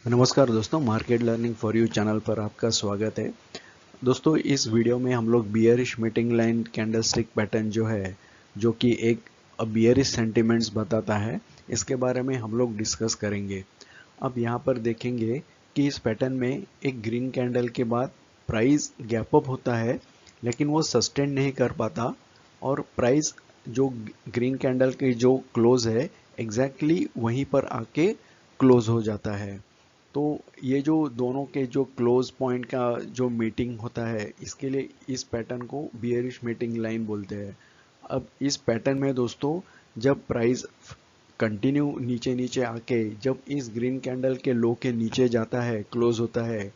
नमस्कार दोस्तों, market learning for you channel पर आपका स्वागत है। दोस्तों, इस वीडियो में हम लोग bearish meeting line candlestick pattern जो है, जो कि एक बियरिश सेंटिमेंट्स बताता है, इसके बारे में हम लोग डिस्कस करेंगे। अब यहाँ पर देखेंगे कि इस पैटर्न में एक ग्रीन कैंडल के बाद प्राइस गैप अप होता है, लेकिन वो सस्टेन नहीं कर पाता और प्राइस जो ग्रीन कैंडल के जो क्लोज है एग्जैक्टली वहीं पर आके क्लोज हो जाता है। तो ये जो दोनों के जो क्लोज पॉइंट का जो मीटिंग होता है, इसके लिए इस पैटर्न को बियरिश मीटिंग लाइन बोलते हैं। अब इस पैटर्न में दोस्तों, जब प्राइस कंटिन्यू नीचे नीचे आके जब इस ग्रीन कैंडल के लो के नीचे जाता है, क्लोज होता है,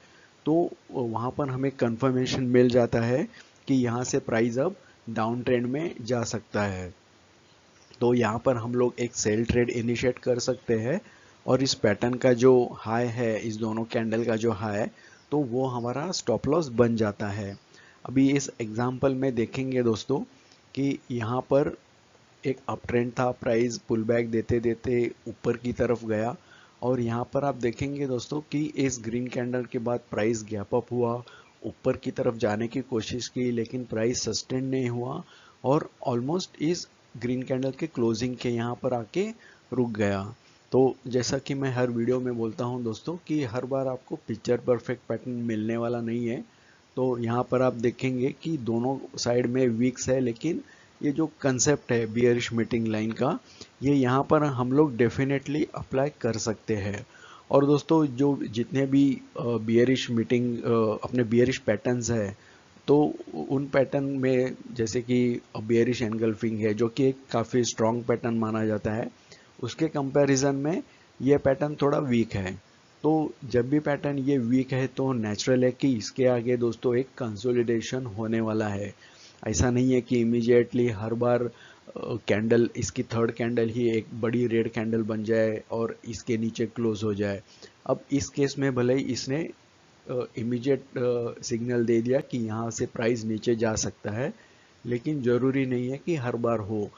तो वहां पर हमें कंफर्मेशन मिल जाता है कि यहाँ से प्राइस अब डाउन ट्रेंड में जा सकता है। तो यहाँ पर हम लोग एक सेल ट्रेड इनिशिएट कर सकते हैं और इस पैटर्न का जो हाई है, इस दोनों कैंडल का जो हाई है, तो वो हमारा स्टॉप लॉस बन जाता है। अभी इस एग्जांपल में देखेंगे दोस्तों कि यहाँ पर एक अप ट्रेंड था, प्राइस पुल बैक देते देते ऊपर की तरफ गया और यहाँ पर आप देखेंगे दोस्तों कि इस ग्रीन कैंडल के बाद प्राइस गैप अप हुआ, ऊपर की तरफ जाने की कोशिश की, लेकिन प्राइस सस्टेन नहीं हुआ और ऑलमोस्ट इस ग्रीन कैंडल के क्लोजिंग के यहाँ पर आके रुक गया। तो जैसा कि मैं हर वीडियो में बोलता हूँ दोस्तों कि हर बार आपको पिक्चर परफेक्ट पैटर्न मिलने वाला नहीं है। तो यहाँ पर आप देखेंगे कि दोनों साइड में वीक्स है, लेकिन ये जो कंसेप्ट है बियरिश मीटिंग लाइन का, ये यहाँ पर हम लोग डेफिनेटली अप्लाई कर सकते हैं। और दोस्तों, जो जितने भी बियरिश मीटिंग अपने बियरिश पैटर्न्स है, तो उन पैटर्न में जैसे कि बियरिश एनगल्फिंग है, जो कि एक काफ़ी स्ट्रॉन्ग पैटर्न माना जाता है, उसके कंपैरिजन में ये पैटर्न थोड़ा वीक है। तो जब भी पैटर्न ये वीक है तो नेचुरल है कि इसके आगे दोस्तों एक कंसोलिडेशन होने वाला है। ऐसा नहीं है कि इमीडिएटली हर बार कैंडल, इसकी थर्ड कैंडल ही एक बड़ी रेड कैंडल बन जाए और इसके नीचे क्लोज हो जाए। अब इस केस में भले ही इसने इमीडिएट सिग्नल दे दिया कि यहाँ से प्राइस नीचे जा सकता है, लेकिन ज़रूरी नहीं है कि हर बार हो।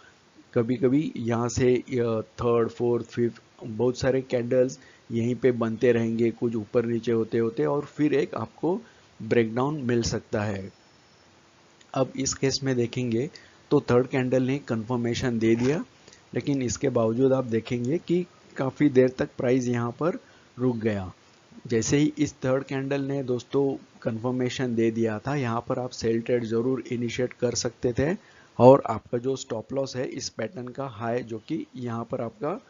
कभी कभी यहाँ से थर्ड फोर्थ फिफ्थ बहुत सारे कैंडल्स यहीं पे बनते रहेंगे, कुछ ऊपर नीचे होते होते, और फिर एक आपको ब्रेकडाउन मिल सकता है। अब इस केस में देखेंगे तो थर्ड कैंडल ने कंफर्मेशन दे दिया, लेकिन इसके बावजूद आप देखेंगे कि काफ़ी देर तक प्राइस यहाँ पर रुक गया। जैसे ही इस थर्ड कैंडल ने दोस्तों कंफर्मेशन दे दिया था, यहाँ पर आप सेल ट्रेड ज़रूर इनिशिएट कर सकते थे और आपका जो स्टॉप लॉस है इस पैटर्न का हाई, जो कि यहाँ पर आपका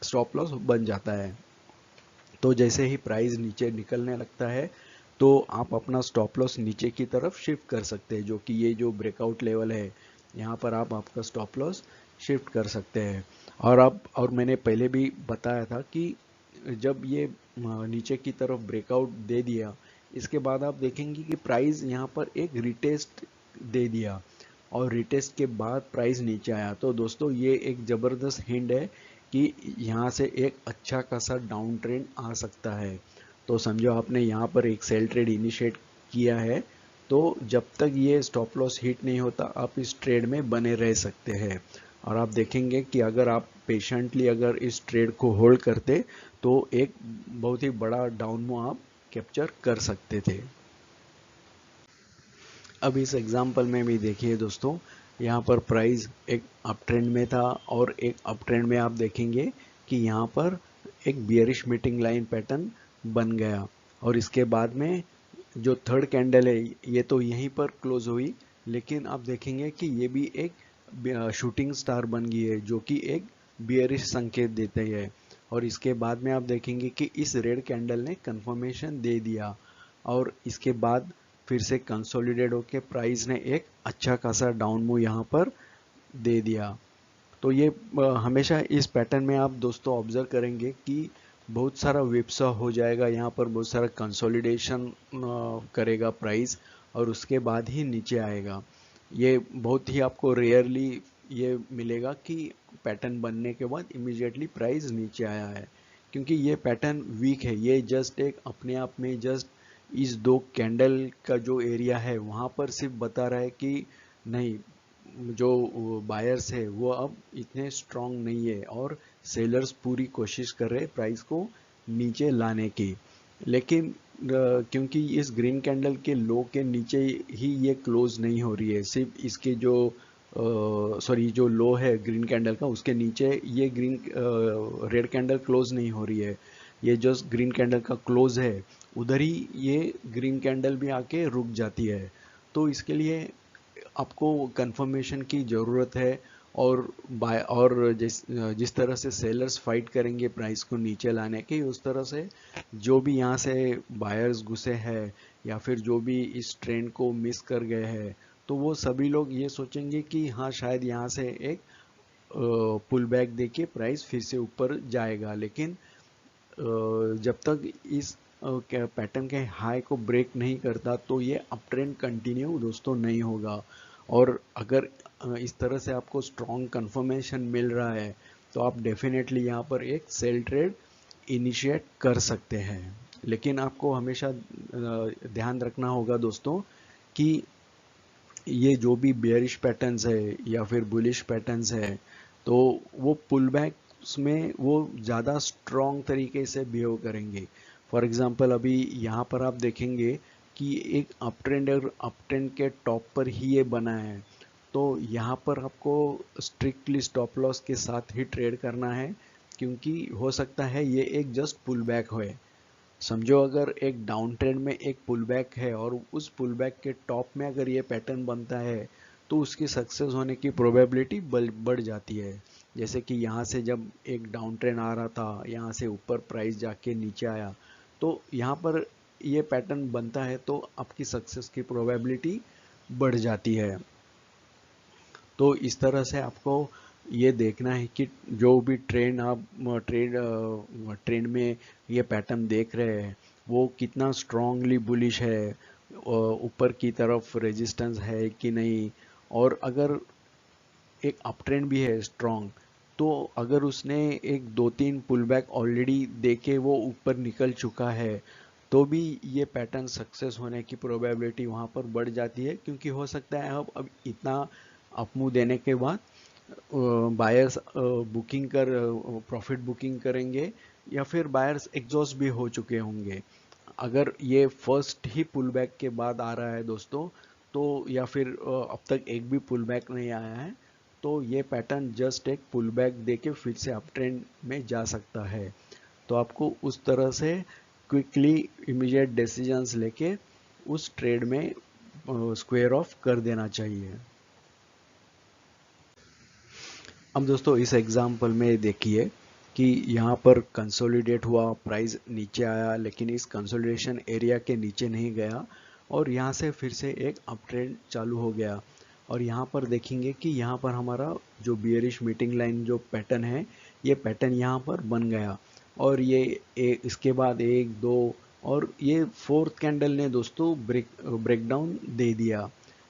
स्टॉप लॉस बन जाता है। तो जैसे ही प्राइस नीचे निकलने लगता है, तो आप अपना स्टॉप लॉस नीचे की तरफ शिफ्ट कर सकते हैं, जो कि ये जो ब्रेकआउट लेवल है, यहाँ पर आप आपका स्टॉप लॉस शिफ्ट कर सकते हैं। और मैंने पहले भी बताया था कि जब ये नीचे की तरफ ब्रेकआउट दे दिया, इसके बाद आप देखेंगे कि प्राइस यहाँ पर एक रिटेस्ट दे दिया और रिटेस्ट के बाद प्राइस नीचे आया। तो दोस्तों, ये एक ज़बरदस्त हिंट है कि यहाँ से एक अच्छा खासा डाउन ट्रेंड आ सकता है। तो समझो आपने यहाँ पर एक सेल ट्रेड इनिशिएट किया है, तो जब तक ये स्टॉप लॉस हिट नहीं होता आप इस ट्रेड में बने रह सकते हैं। और आप देखेंगे कि अगर आप पेशेंटली अगर इस ट्रेड को होल्ड करते, तो एक बहुत ही बड़ा डाउन मूव आप कैप्चर कर सकते थे। अब इस एग्जांपल में भी देखिए दोस्तों, यहाँ पर प्राइस एक अप ट्रेंड में था और एक अप ट्रेंड में आप देखेंगे कि यहाँ पर एक बियरिश मीटिंग लाइन पैटर्न बन गया और इसके बाद में जो थर्ड कैंडल है, ये तो यहीं पर क्लोज हुई, लेकिन आप देखेंगे कि ये भी एक शूटिंग स्टार बन गई है, जो कि एक बियरिश संकेत देते हैं। और इसके बाद में आप देखेंगे कि इस रेड कैंडल ने कंफर्मेशन दे दिया और इसके बाद फिर से कंसोलिडेट होके प्राइस ने एक अच्छा खासा डाउन मूव यहाँ पर दे दिया। तो ये हमेशा इस पैटर्न में आप दोस्तों ऑब्जर्व करेंगे कि बहुत सारा विप्सा हो जाएगा, यहाँ पर बहुत सारा कंसोलिडेशन करेगा प्राइस और उसके बाद ही नीचे आएगा। ये बहुत ही आपको रेयरली ये मिलेगा कि पैटर्न बनने के बाद इमीडिएटली प्राइस नीचे आया है, क्योंकि ये पैटर्न वीक है। ये जस्ट एक अपने आप में जस्ट इस दो कैंडल का जो एरिया है वहाँ पर सिर्फ बता रहा है कि नहीं, जो बायर्स है वो अब इतने स्ट्रांग नहीं है और सेलर्स पूरी कोशिश कर रहे हैं प्राइस को नीचे लाने की। लेकिन क्योंकि इस ग्रीन कैंडल के लो के नीचे ही ये क्लोज नहीं हो रही है, सिर्फ इसके जो सॉरी जो लो है ग्रीन कैंडल का उसके नीचे ये ग्रीन रेड कैंडल क्लोज नहीं हो रही है, ये जस्ट ग्रीन कैंडल का क्लोज है, उधर ही ये ग्रीन कैंडल भी आके रुक जाती है। तो इसके लिए आपको कंफर्मेशन की ज़रूरत है। और बाय और जिस तरह से सेलर्स फाइट करेंगे प्राइस को नीचे लाने की, उस तरह से जो भी यहाँ से बायर्स घुसे हैं या फिर जो भी इस ट्रेंड को मिस कर गए हैं, तो वो सभी लोग ये सोचेंगे कि हाँ शायद यहाँ से एक पुल बैक देके प्राइस फिर से ऊपर जाएगा। लेकिन जब तक इस पैटर्न के हाई को ब्रेक नहीं करता तो ये अप ट्रेंड कंटिन्यू दोस्तों नहीं होगा। और अगर इस तरह से आपको स्ट्रॉन्ग कंफर्मेशन मिल रहा है तो आप डेफिनेटली यहाँ पर एक सेल ट्रेड इनिशिएट कर सकते हैं। लेकिन आपको हमेशा ध्यान रखना होगा दोस्तों कि ये जो भी बेयरिश पैटर्न्स है या फिर बुलिश पैटर्न्स है, तो वो पुल बैक्स में वो ज़्यादा स्ट्रॉन्ग तरीके से बिहेव करेंगे। फॉर एग्जांपल अभी यहाँ पर आप देखेंगे कि एक अप ट्रेंड और अप ट्रेंड के टॉप पर ही ये बना है, तो यहाँ पर आपको स्ट्रिक्टली स्टॉप लॉस के साथ ही ट्रेड करना है, क्योंकि हो सकता है ये एक जस्ट पुल बैक हो। समझो अगर एक डाउन ट्रेंड में एक पुल बैक है और उस पुल बैक के टॉप में अगर ये पैटर्न बनता है तो उसकी सक्सेस होने की प्रोबेबिलिटी बढ़ जाती है। जैसे कि यहाँ से जब एक डाउन ट्रेंड आ रहा था, यहाँ से ऊपर प्राइस जाके नीचे आया, तो यहाँ पर ये पैटर्न बनता है तो आपकी सक्सेस की प्रोबेबिलिटी बढ़ जाती है। तो इस तरह से आपको ये देखना है कि जो भी ट्रेंड आप ट्रेंड में ये पैटर्न देख रहे हैं वो कितना स्ट्रांगली बुलिश है, ऊपर की तरफ रेजिस्टेंस है कि नहीं। और अगर एक अप ट्रेंड भी है स्ट्रांग, तो अगर उसने एक दो तीन पुल बैक ऑलरेडी देके वो ऊपर निकल चुका है तो भी ये पैटर्न सक्सेस होने की प्रोबेबिलिटी वहाँ पर बढ़ जाती है। क्योंकि हो सकता है अब इतना अपमूव देने के बाद बायर्स बुकिंग कर प्रॉफिट बुकिंग करेंगे या फिर बायर्स एग्जॉस्ट भी हो चुके होंगे। अगर ये फर्स्ट ही पुल बैक के बाद आ रहा है दोस्तों, तो या फिर अब तक एक भी पुल बैक नहीं आया है, तो ये पैटर्न जस्ट एक पुल बैक देके फिर से अप ट्रेंड में जा सकता है। तो आपको उस तरह से क्विकली इमीडिएट डिसीजंस लेके उस ट्रेड में स्क्वायर ऑफ कर देना चाहिए। अब दोस्तों इस एग्जांपल में देखिए कि यहाँ पर कंसोलिडेट हुआ, प्राइस नीचे आया लेकिन इस कंसोलिडेशन एरिया के नीचे नहीं गया और यहाँ से फिर से एक अप ट्रेंड चालू हो गया। और यहाँ पर देखेंगे कि यहाँ पर हमारा जो बियरिश मीटिंग लाइन जो पैटर्न है, ये पैटर्न यहाँ पर बन गया और ये इसके बाद एक दो और ये फोर्थ कैंडल ने दोस्तों ब्रेकडाउन दे दिया।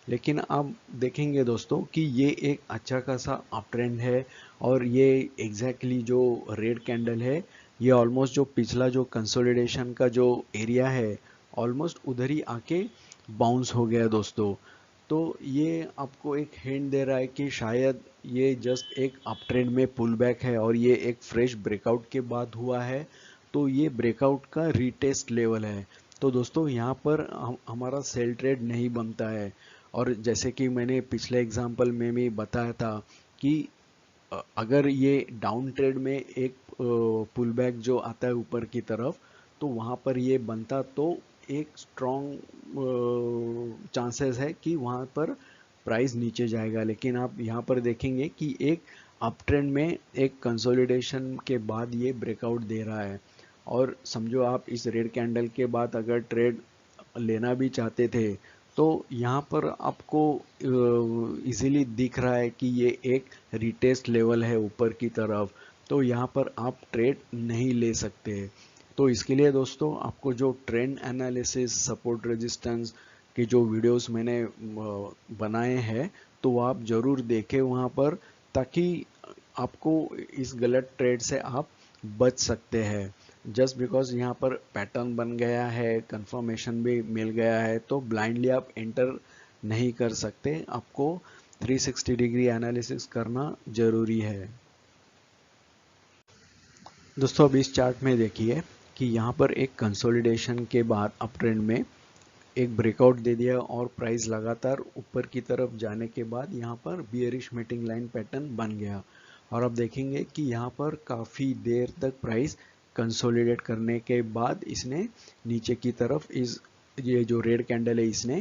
लेकिन आप देखेंगे दोस्तों कि ये एक अच्छा खासा अप ट्रेंड है और ये एग्जैक्टली जो रेड कैंडल है, ये ऑलमोस्ट जो पिछला जो कंसोलिडेशन का जो एरिया है ऑलमोस्ट उधर ही आके बाउंस हो गया दोस्तों। तो ये आपको एक हिंट दे रहा है कि शायद ये जस्ट एक अप ट्रेंड में पुल बैक है और ये एक फ्रेश ब्रेकआउट के बाद हुआ है, तो ये ब्रेकआउट का रीटेस्ट लेवल है। तो दोस्तों यहाँ पर हमारा सेल ट्रेड नहीं बनता है। और जैसे कि मैंने पिछले एग्जांपल में भी बताया था कि अगर ये डाउन ट्रेड में एक पुल बैक जो आता है ऊपर की तरफ, तो वहाँ पर ये बनता तो एक स्ट्रॉन्ग चांसेस है कि वहाँ पर प्राइस नीचे जाएगा। लेकिन आप यहाँ पर देखेंगे कि एक अप ट्रेंड में एक कंसोलिडेशन के बाद ये ब्रेकआउट दे रहा है। और समझो आप इस रेड कैंडल के बाद अगर ट्रेड लेना भी चाहते थे तो यहाँ पर आपको इजीली दिख रहा है कि ये एक रिटेस्ट लेवल है ऊपर की तरफ, तो यहाँ पर आप ट्रेड नहीं ले सकते। तो इसके लिए दोस्तों आपको जो ट्रेंड एनालिसिस, सपोर्ट रेजिस्टेंस के जो वीडियोस मैंने बनाए हैं तो वो आप ज़रूर देखें वहाँ पर, ताकि आपको इस गलत ट्रेड से आप बच सकते हैं। जस्ट बिकॉज यहाँ पर पैटर्न बन गया है, कंफर्मेशन भी मिल गया है, तो ब्लाइंडली आप एंटर नहीं कर सकते, आपको 360 डिग्री एनालिसिस करना जरूरी है। दोस्तों अब इस चार्ट में देखिए कि यहाँ पर एक कंसोलिडेशन के बाद अप ट्रेंड में एक ब्रेकआउट दे दिया और प्राइस लगातार ऊपर की तरफ जाने के बाद यहाँ पर बियरिश मीटिंग लाइन पैटर्न बन गया। और अब देखेंगे कि यहाँ पर काफ़ी देर तक प्राइस कंसोलिडेट करने के बाद इसने नीचे की तरफ ये जो रेड कैंडल है इसने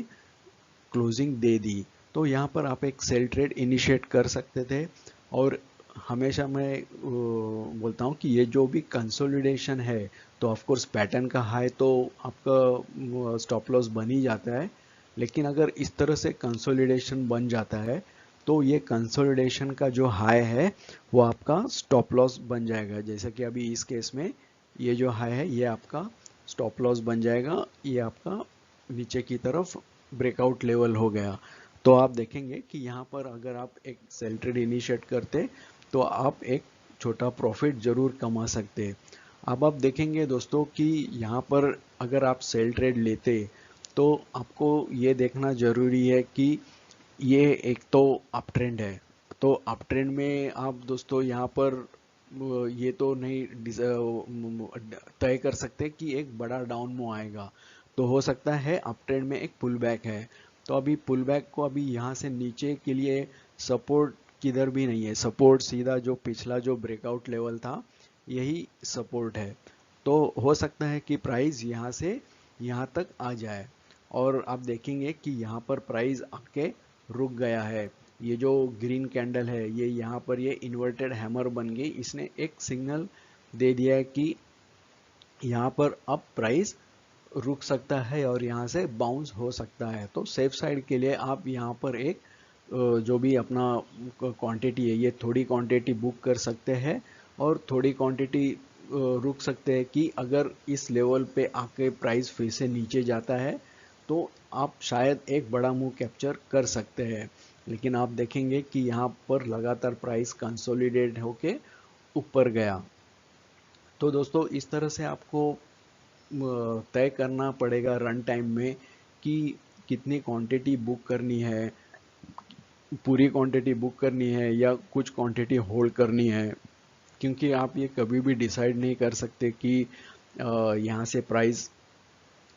क्लोजिंग दे दी। तो यहाँ पर आप एक सेल ट्रेड इनिशिएट कर सकते थे। और हमेशा मैं बोलता हूँ कि ये जो भी कंसोलिडेशन है तो ऑफ कोर्स पैटर्न का हाई तो आपका स्टॉप लॉस बन ही जाता है, लेकिन अगर इस तरह से कंसोलिडेशन बन जाता है तो ये कंसोलिडेशन का जो हाई है वो आपका स्टॉप लॉस बन जाएगा। जैसा कि अभी इस केस में ये जो हाई है ये आपका स्टॉप लॉस बन जाएगा, ये आपका नीचे की तरफ ब्रेकआउट लेवल हो गया। तो आप देखेंगे कि यहाँ पर अगर आप एक सेल ट्रेड इनिशिएट करते तो आप एक छोटा प्रॉफिट जरूर कमा सकते। अब आप देखेंगे दोस्तों कि यहाँ पर अगर आप सेल ट्रेड लेते तो आपको ये देखना जरूरी है कि ये एक तो अप ट्रेंड है, तो अप ट्रेंड में आप दोस्तों यहाँ पर ये तो नहीं तय कर सकते कि एक बड़ा डाउन मूव आएगा। तो हो सकता है अप ट्रेंड में एक पुल बैक है, तो अभी पुल बैक को अभी यहाँ से नीचे के लिए सपोर्ट किधर भी नहीं है। सपोर्ट सीधा जो पिछला जो ब्रेकआउट लेवल था यही सपोर्ट है। तो हो सकता है कि प्राइस यहाँ से यहाँ तक आ जाए और आप देखेंगे कि यहाँ पर प्राइस आके रुक गया है। ये जो ग्रीन कैंडल है ये यहाँ पर ये इन्वर्टेड हैमर बन गई, इसने एक सिग्नल दे दिया है कि यहाँ पर अब प्राइस रुक सकता है और यहाँ से बाउंस हो सकता है। तो सेफ साइड के लिए आप यहाँ पर एक जो भी अपना क्वांटिटी है ये थोड़ी क्वांटिटी बुक कर सकते हैं और थोड़ी क्वांटिटी रुक सकते हैं कि अगर इस लेवल पे आके प्राइस फिर से नीचे जाता है तो आप शायद एक बड़ा मूव कैप्चर कर सकते हैं। लेकिन आप देखेंगे कि यहाँ पर लगातार प्राइस कंसोलिडेट होके ऊपर गया। तो दोस्तों इस तरह से आपको तय करना पड़ेगा रन टाइम में कि कितनी क्वांटिटी बुक करनी है, पूरी क्वांटिटी बुक करनी है या कुछ क्वांटिटी होल्ड करनी है, क्योंकि आप ये कभी भी डिसाइड नहीं कर सकते कि यहाँ से प्राइस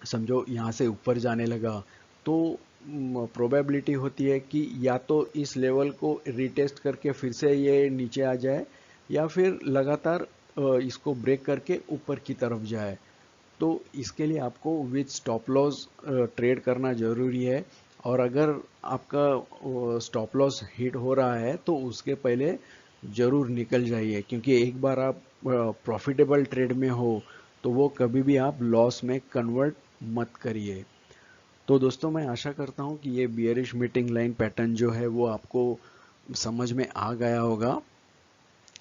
समझो यहाँ से ऊपर जाने लगा तो प्रोबेबिलिटी होती है कि या तो इस लेवल को रिटेस्ट करके फिर से ये नीचे आ जाए या फिर लगातार इसको ब्रेक करके ऊपर की तरफ जाए। तो इसके लिए आपको विद स्टॉप लॉस ट्रेड करना जरूरी है। और अगर आपका स्टॉप लॉस हिट हो रहा है तो उसके पहले जरूर निकल जाइए, क्योंकि एक बार आप प्रॉफिटेबल ट्रेड में हो तो वो कभी भी आप लॉस में कन्वर्ट मत करिए। तो दोस्तों मैं आशा करता हूँ कि ये बियरिश मीटिंग लाइन पैटर्न जो है वो आपको समझ में आ गया होगा।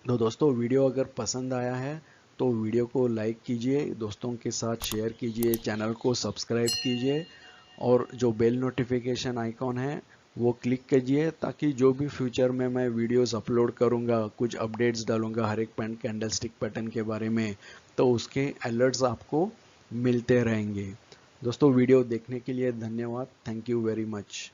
तो दोस्तों वीडियो अगर पसंद आया है तो वीडियो को लाइक कीजिए, दोस्तों के साथ शेयर कीजिए, चैनल को सब्सक्राइब कीजिए और जो बेल नोटिफिकेशन आइकॉन है वो क्लिक कीजिए ताकि जो भी फ्यूचर में मैं वीडियोस अपलोड करूंगा, कुछ अपडेट्स डालूंगा हर एक कैंडलस्टिक पैटर्न के बारे में, तो उसके अलर्ट्स आपको मिलते रहेंगे। दोस्तों वीडियो देखने के लिए धन्यवाद। Thank you very much.